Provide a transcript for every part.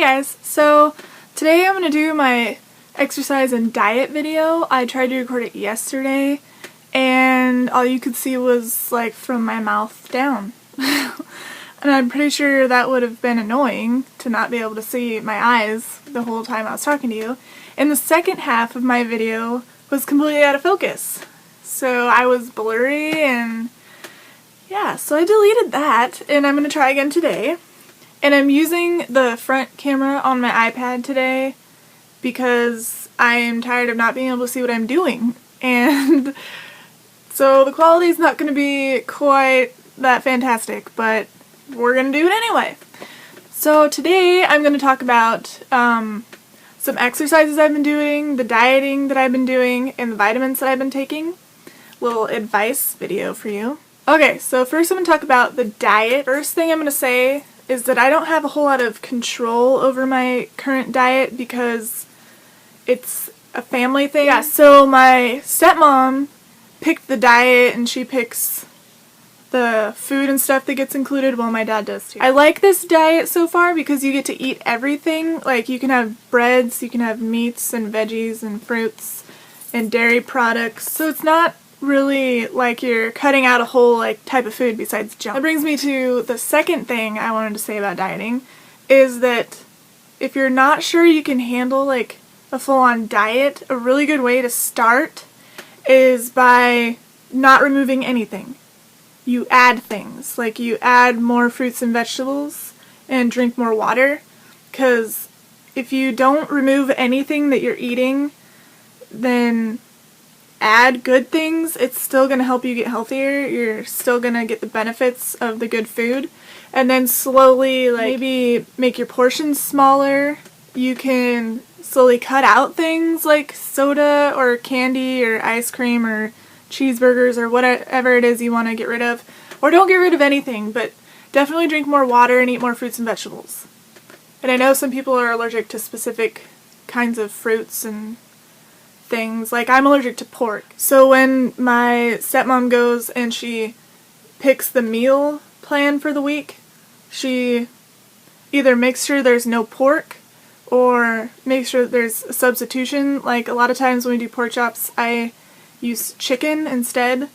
guys, so today I'm going to do my exercise and diet video. I tried to record it yesterday and all you could see was like from my mouth down. And I'm pretty sure that would have been annoying to not be able to see my eyes the whole time I was talking to you. And the second half of my video was completely out of focus. So I was blurry and yeah, so I deleted that and I'm going to try again today. And I'm using the front camera on my iPad today because I am tired of not being able to see what I'm doing. And so the quality is not going to be quite that fantastic, but we're going to do it anyway. So today I'm going to talk about some exercises I've been doing, the dieting that I've been doing, and the vitamins that I've been taking. Little advice video for you. Okay, so first I'm going to talk about the diet. First thing I'm going to say is that I don't have a whole lot of control over my current diet because it's a family thing. Yeah, so my stepmom picked the diet and she picks the food and stuff that gets included, while my dad does too. I like this diet so far because you get to eat everything. Like you can have breads, you can have meats and veggies and fruits and dairy products. So it's not really like you're cutting out a whole like type of food besides junk. That brings me to the second thing I wanted to say about dieting is that if you're not sure you can handle like a full-on diet, a really good way to start is by not removing anything. You add things, like you add more fruits and vegetables and drink more water, because if you don't remove anything that you're eating, then add good things, it's still going to help you get healthier. You're still going to get the benefits of the good food. And then slowly, like, maybe make your portions smaller. You can slowly cut out things like soda or candy or ice cream or cheeseburgers or whatever it is you want to get rid of. Or don't get rid of anything, but definitely drink more water and eat more fruits and vegetables. And I know some people are allergic to specific kinds of fruits and things. Like I'm allergic to pork. So when my stepmom goes and she picks the meal plan for the week, she either makes sure there's no pork or makes sure there's a substitution. Like a lot of times when we do pork chops, I use chicken instead,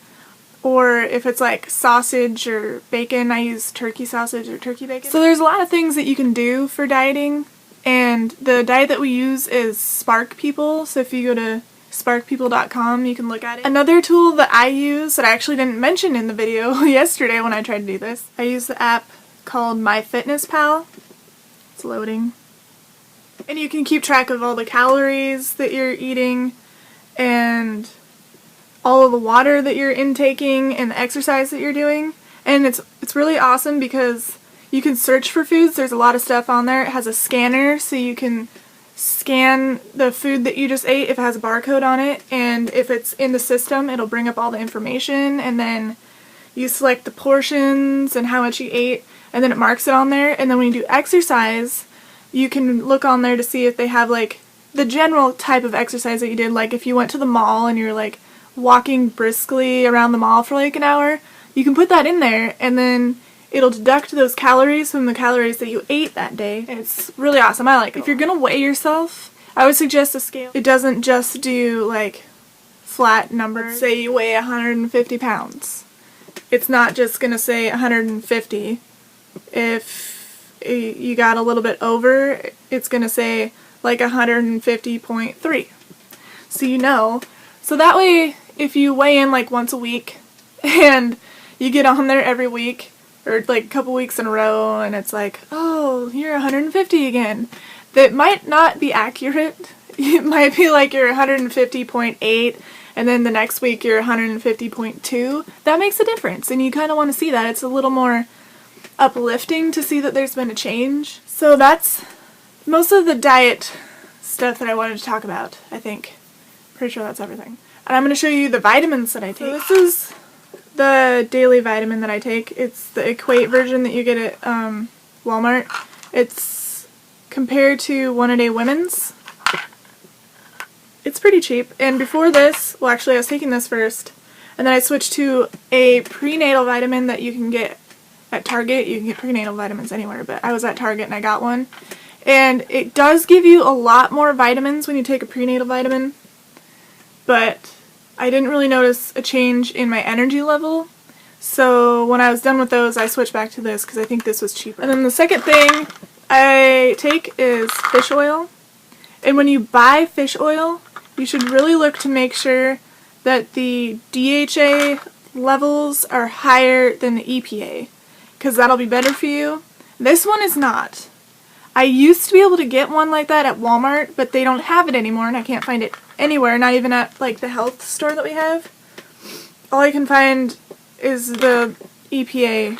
or if it's like sausage or bacon, I use turkey sausage or turkey bacon. So there's a lot of things that you can do for dieting, and the diet that we use is Spark People, so if you go to sparkpeople.com you can look at it. Another tool that I use that I actually didn't mention in the video yesterday when I tried to do this, I use the app called MyFitnessPal. It's loading. And you can keep track of all the calories that you're eating and all of the water that you're intaking and the exercise that you're doing. And it's really awesome because you can search for foods. There's a lot of stuff on there. It has a scanner so you can scan the food that you just ate if it has a barcode on it, and if it's in the system it'll bring up all the information, and then you select the portions and how much you ate, and then it marks it on there. And then when you do exercise you can look on there to see if they have like the general type of exercise that you did. Like if you went to the mall and you're like walking briskly around the mall for like an hour, you can put that in there and then it'll deduct those calories from the calories that you ate that day. And it's really awesome. I like it. If you're gonna weigh yourself, I would suggest a scale. It doesn't just do like flat numbers. Say you weigh 150 pounds. It's not just gonna say 150. If you got a little bit over, it's gonna say like 150.3. So you know. So that way, if you weigh in like once a week and you get on there every week or like a couple weeks in a row and it's like, oh, you're 150 again, that might not be accurate. It might be like you're 150.8 and then the next week you're 150.2. That makes a difference and you kind of want to see that. It's a little more uplifting to see that there's been a change. So that's most of the diet stuff that I wanted to talk about, I think. Pretty sure that's everything. And I'm going to show you the vitamins that I take. So this is the daily vitamin that I take. It's the Equate version that you get at Walmart. It's compared to One A Day Women's. It's pretty cheap. And before this, well actually I was taking this first, and then I switched to a prenatal vitamin that you can get at Target. You can get prenatal vitamins anywhere, but I was at Target and I got one. And it does give you a lot more vitamins when you take a prenatal vitamin, but I didn't really notice a change in my energy level. So when I was done with those, I switched back to this because I think this was cheaper. And then the second thing I take is fish oil. And when you buy fish oil, you should really look to make sure that the DHA levels are higher than the EPA, because that'll be better for you. This one is not. I used to be able to get one like that at Walmart, but they don't have it anymore and I can't find it anywhere, not even at like the health store that we have. All I can find is the EPA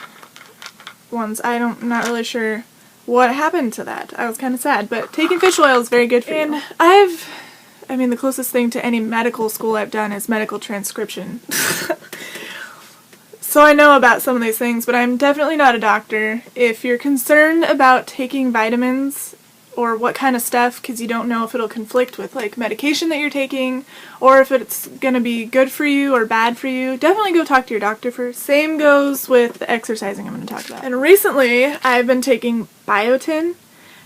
ones. I'm not really sure what happened to that. I was kind of sad, but taking fish oil is very good for you. And the closest thing to any medical school I've done is medical transcription. So I know about some of these things, but I'm definitely not a doctor. If you're concerned about taking vitamins or what kind of stuff, because you don't know if it'll conflict with like medication that you're taking, or if it's going to be good for you or bad for you, definitely go talk to your doctor first. Same goes with the exercising I'm going to talk about. And recently I've been taking biotin.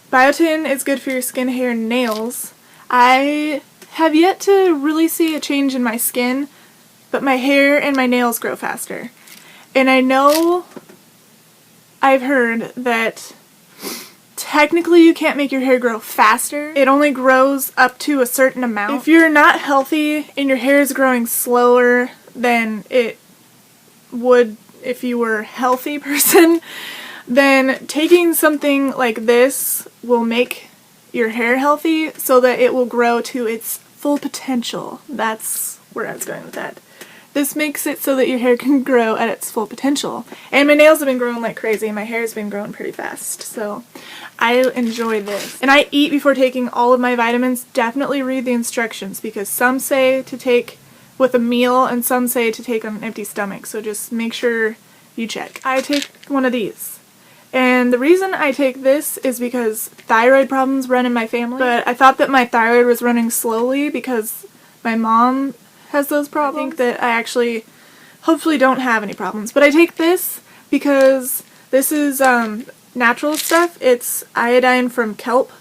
Biotin is good for your skin, hair, and nails. I have yet to really see a change in my skin, but my hair and my nails grow faster. And I know I've heard that technically you can't make your hair grow faster. It only grows up to a certain amount. If you're not healthy and your hair is growing slower than it would if you were a healthy person, then taking something like this will make your hair healthy so that it will grow to its full potential. That's where I was going with that. This makes it so that your hair can grow at its full potential. And my nails have been growing like crazy, and my hair's been growing pretty fast, so I enjoy this. And I eat before taking all of my vitamins. Definitely read the instructions, because some say to take with a meal and some say to take on an empty stomach, so just make sure you check. I take one of these. And the reason I take this is because thyroid problems run in my family, but I thought that my thyroid was running slowly because my mom has those problems. I think that I actually hopefully don't have any problems, but I take this because this is natural stuff. It's iodine from kelp,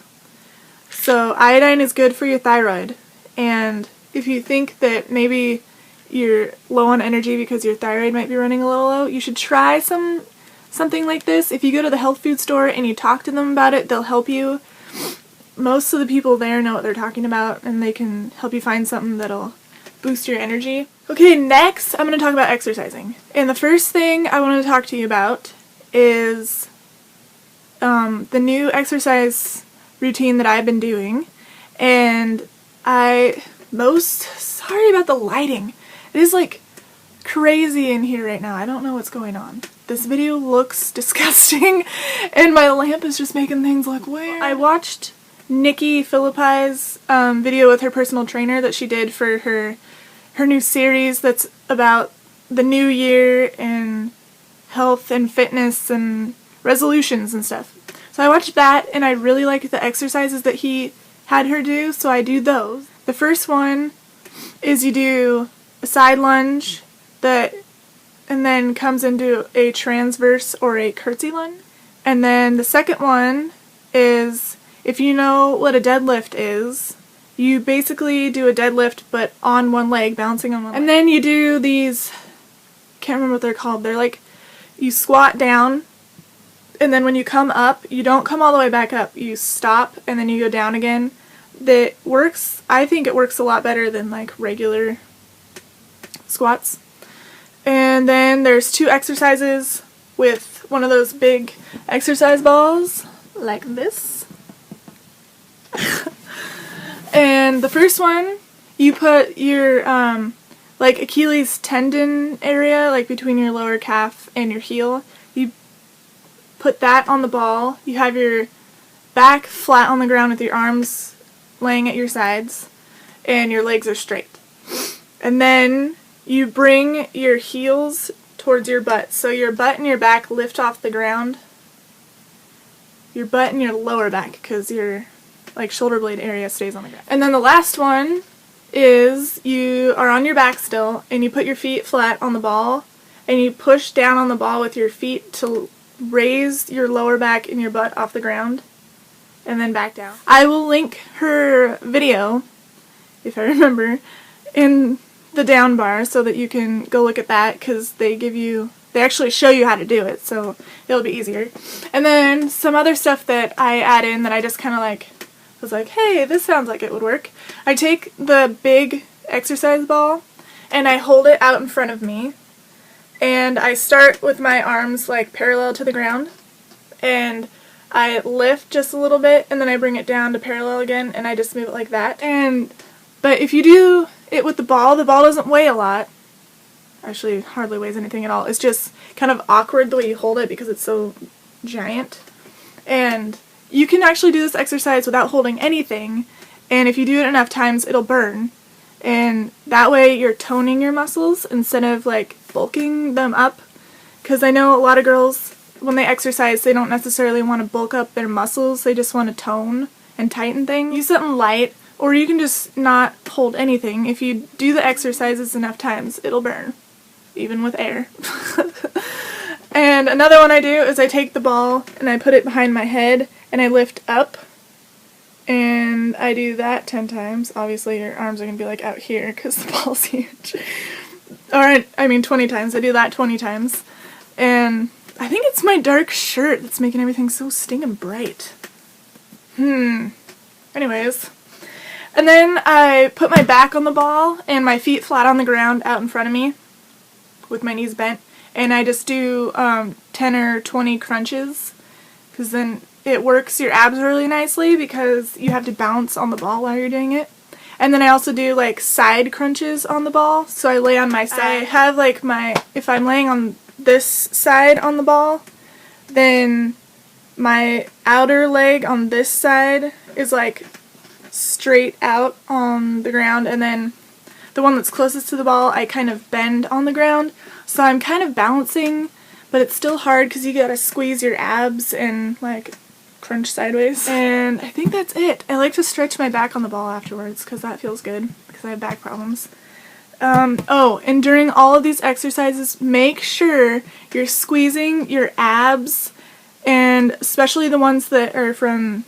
so iodine is good for your thyroid. And if you think that maybe you're low on energy because your thyroid might be running a little low, you should try something like this. If you go to the health food store and you talk to them about it, they'll help you. Most of the people there know what they're talking about, and they can help you find something that'll boost your energy. Okay, next I'm going to talk about exercising. And the first thing I want to talk to you about is the new exercise routine that I've been doing. And sorry about the lighting. It is like crazy in here right now. I don't know what's going on. This video looks disgusting and my lamp is just making things look weird. I watched Nikki Phillippi's video with her personal trainer that she did for her new series that's about the new year and health and fitness and resolutions and stuff. So I watched that and I really liked the exercises that he had her do, so I do those. The first one is you do a side lunge and then comes into a transverse or a curtsy lunge. And then the second one is, if you know what a deadlift is, you basically do a deadlift but on one leg, bouncing on one leg. And then you do these, can't remember what they're called, they're like, you squat down, and then when you come up, you don't come all the way back up, you stop and then you go down again. That works, I think it works a lot better than like regular squats. And then there's 2 exercises with one of those big exercise balls, like this. And the first one, you put your like Achilles tendon area, like between your lower calf and your heel, you put that on the ball. You have your back flat on the ground with your arms laying at your sides and your legs are straight. And then you bring your heels towards your butt. So your butt and your back lift off the ground. Your butt and your lower back, because your like shoulder blade area stays on the ground. And then the last one is you are on your back still and you put your feet flat on the ball and you push down on the ball with your feet to raise your lower back and your butt off the ground. and then back down. I will link her video, if I remember, in the down bar so that you can go look at that, because they actually show you how to do it, so it'll be easier. And then some other stuff that I add in that I just kind of like was like, hey, this sounds like it would work. I take the big exercise ball and I hold it out in front of me, and I start with my arms like parallel to the ground, and I lift just a little bit, and then I bring it down to parallel again, and I just move it like that. But if you do it with the ball doesn't weigh a lot. Actually, hardly weighs anything at all. It's just kind of awkward the way you hold it because it's so giant. And you can actually do this exercise without holding anything, and if you do it enough times, it'll burn. And that way you're toning your muscles instead of like bulking them up. Because I know a lot of girls, when they exercise, they don't necessarily want to bulk up their muscles, they just want to tone and tighten things. Use something light, or you can just not hold anything. If you do the exercises enough times, it'll burn, even with air. And another one I do is I take the ball and I put it behind my head and I lift up, and I do that 10 times. Obviously your arms are going to be like out here because the ball's huge. Or I mean 20 times. I do that 20 times. And I think it's my dark shirt that's making everything so stinking bright. Anyways. And then I put my back on the ball and my feet flat on the ground out in front of me with my knees bent. And I just do 10 or 20 crunches, because then it works your abs really nicely because you have to bounce on the ball while you're doing it. And then I also do like side crunches on the ball. So I lay on my side. I have like if I'm laying on this side on the ball, then my outer leg on this side is like straight out on the ground, and then the one that's closest to the ball I kind of bend on the ground. So I'm kind of balancing, but it's still hard because you gotta squeeze your abs and like crunch sideways. And I think that's it. I like to stretch my back on the ball afterwards because that feels good because I have back problems. Oh, and during all of these exercises, make sure you're squeezing your abs, and especially the ones that are from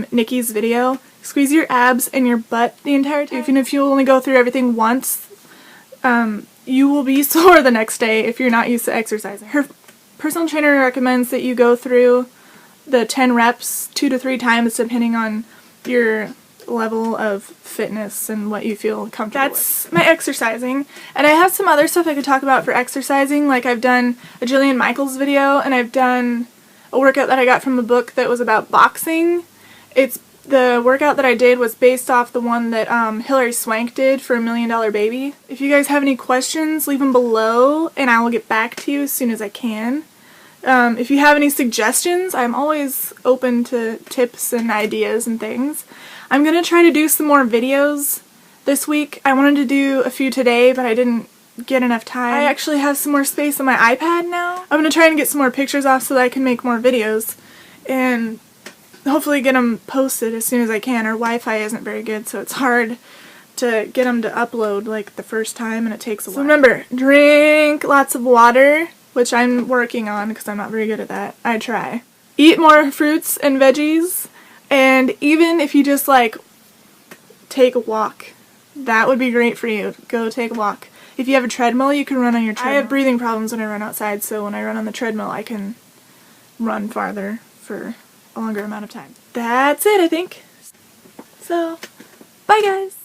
Nikki's video. Squeeze your abs and your butt the entire time. Even if you only go through everything once, you will be sore the next day if you're not used to exercising. Her personal trainer recommends that you go through the 10 reps 2 to 3 times depending on your level of fitness and what you feel comfortable with. That's my exercising. And I have some other stuff I could talk about for exercising. Like I've done a Jillian Michaels video, and I've done a workout that I got from a book that was about boxing. The workout that I did was based off the one that Hilary Swank did for $1 Million Baby. If you guys have any questions, leave them below and I will get back to you as soon as I can. If you have any suggestions, I'm always open to tips and ideas and things. I'm going to try to do some more videos this week. I wanted to do a few today, but I didn't get enough time. I actually have some more space on my iPad now. I'm going to try and get some more pictures off so that I can make more videos and hopefully get them posted as soon as I can. Our Wi-Fi isn't very good, so it's hard to get them to upload like the first time, and it takes a while. So remember, drink lots of water, which I'm working on because I'm not very good at that. I try. Eat more fruits and veggies, and even if you just like take a walk, that would be great for you. Go take a walk. If you have a treadmill, you can run on your treadmill. I have breathing problems when I run outside, so when I run on the treadmill, I can run farther for a longer amount of time. That's it, I think. So, bye guys!